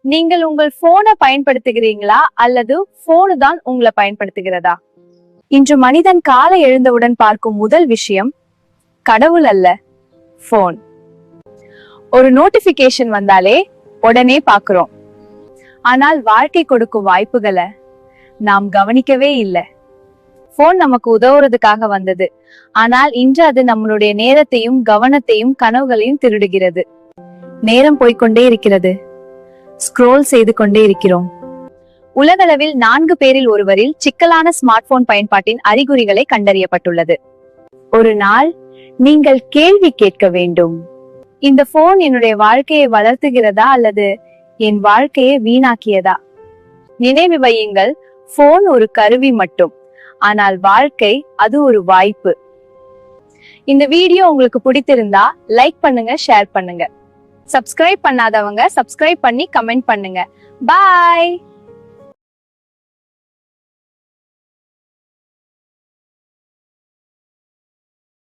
நீங்கள் உங்கள் போனை பயன்படுத்துகிறீங்களா அல்லது போனு தான் உங்களை பயன்படுத்துகிறதா? இன்று மனிதன் காலை எழுந்தவுடன் பார்க்கும் முதல் விஷயம் கடவுள் அல்ல, போன். ஒரு நோட்டிபிகேஷன் வந்தாலே உடனே பாக்குறோம். ஆனால் வாழ்க்கை கொடுக்கும் வாய்ப்புகளை நாம் கவனிக்கவே இல்லை. போன் நமக்கு உதவுறதுக்காக வந்தது, ஆனால் இன்று அது நம்மளுடைய நேரத்தையும் கவனத்தையும் கனவுகளையும் திருடுகிறது. நேரம் போய்கொண்டே இருக்கிறது, ஸ்க்ரோல் செய்து கொண்டே இருக்கிறோம். உலகளவில் 4 பேரில் ஒருவரில் சிக்கலான ஸ்மார்ட் போன் பயன்பாட்டின் அறிகுறிகளை கண்டறியப்பட்டுள்ளது. ஒரு நாள் நீங்கள் கேள்வி கேட்க வேண்டும், இந்த போன் என்னுடைய வாழ்க்கையை வளர்த்துகிறதா அல்லது என் வாழ்க்கையை வீணாக்கியதா? நினைவு வையுங்கள், போன் ஒரு கருவி மட்டும், ஆனால் வாழ்க்கை அது ஒரு வாய்ப்பு. இந்த வீடியோ உங்களுக்கு பிடித்திருந்தா லைக் பண்ணுங்க, ஷேர் பண்ணுங்க. சப்ஸ்கிரைப் பண்ணாதவங்க சப்ஸ்கிரைப் பண்ணி கமெண்ட் பண்ணுங்க. பாய்.